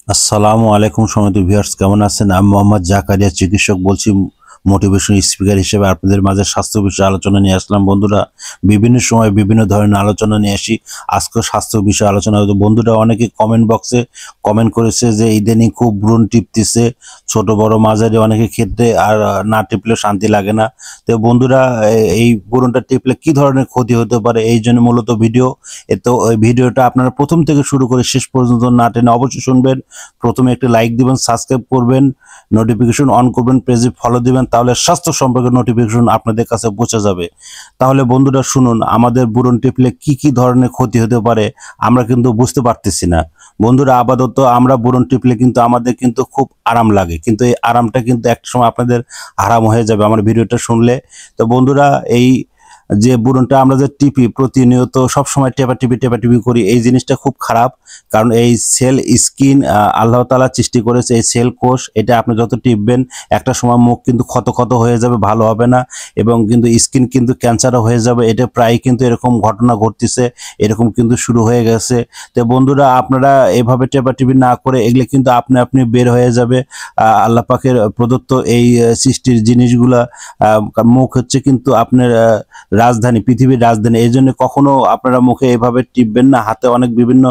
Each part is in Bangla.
আসসালামু আলাইকুম সম্মানিত ভিউয়ার্স, কেমন আছেন? আমি মোহাম্মদ জাকারিয়া, চিকিৎসক বলছি। মোটিভেশন স্পিকার হিসেবে আপনাদের মাঝে স্বাস্থ্য বিষয়ে আলোচনা নিয়ে আসলাম। বন্ধুরা, বিভিন্ন সময় বিভিন্ন ধরনের আলোচনা নিয়ে আসি। আজকে স্বাস্থ্য বিষয়ে আলোচনা হতো। বন্ধুরা অনেকে কমেন্ট বক্সে কমেন্ট করেছে যে ইদানিং খুব ব্রণ টিপতেছে, ছোট বড় মাঝারি অনেকের ক্ষেত্রে, আর না টিপলে শান্তি লাগে না। তো বন্ধুরা, এই ব্রণটা টিপলে কি ধরনের ক্ষতি হতে পারে, এই জন্য মূলত ভিডিও। তো ওই ভিডিওটা আপনারা প্রথম থেকে শুরু করে শেষ পর্যন্ত না টেনে অবশ্যই শুনবেন। প্রথমে একটি লাইক দিবেন, সাবস্ক্রাইব করবেন, নোটিফিকেশন অন করবেন, পেজে ফলো দিবেন, তাহলে স্বাস্থ্য সম্পর্কে নোটিফিকেশন আপনাদের কাছে পৌঁছে যাবে। তাহলে বন্ধুরা শুনুন, আমাদের ব্রণ টিপলে কি কি ধরনের ক্ষতি হতে পারে আমরা কিন্তু বুঝতে পারতেছি না। বন্ধুরা, আপাতত আমরা ব্রণ টিপলে কিন্তু আমাদের কিন্তু খুব আরাম লাগে, কিন্তু এই আরামটা কিন্তু একটা সময় আপনাদের আরাম হয়ে যাবে আমার ভিডিওটা শুনলে। তো বন্ধুরা, এই যে বুড়নটা আমরা যে টিপি প্রতিনিয়ত সবসময় টেপাটিপি করি, এই জিনিসটা খুব খারাপ। কারণ এই সেল স্কিন আল্লাহ তাআলা সৃষ্টি করেছে, এই সেল কোষ, এটা আপনি যত টিপবেন একটা সময় মুখ কিন্তু ক্ষত ক্ষত হয়ে যাবে, ভালো হবে না। এবং কিন্তু স্কিন কিন্তু ক্যান্সারও হয়ে যাবে। এটা প্রায় কিন্তু এরকম ঘটনা ঘটতেছে, এরকম কিন্তু শুরু হয়ে গেছে। তো বন্ধুরা, আপনারা এভাবে টেপাটিপি না করে এগুলো কিন্তু আপনি আপনি বের হয়ে যাবে। আল্লাহ পাকের প্রদত্ত এই সৃষ্টির জিনিসগুলা। মুখ হচ্ছে কিন্তু আপনার রাজধানী, পৃথিবীর রাজধানী। এই জন্য কখনো আপনারা মুখে এভাবে টিপবেন না, হাতে অনেক বিভিন্ন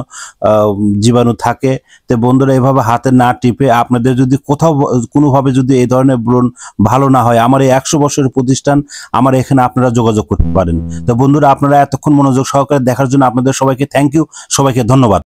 জীবাণু থাকে। তো বন্ধুরা, এভাবে হাতে না টিপে আপনাদের যদি কোথাও কোনোভাবে যদি এই ধরনের ব্রণ ভালো না হয়, আমার এই 100 বছরের প্রতিষ্ঠান, আমার এখানে আপনারা যোগাযোগ করতে পারেন। তো বন্ধুরা, আপনারা এতক্ষণ মনোযোগ সহকারে দেখার জন্য আপনাদের সবাইকে থ্যাংক ইউ, সবাইকে ধন্যবাদ।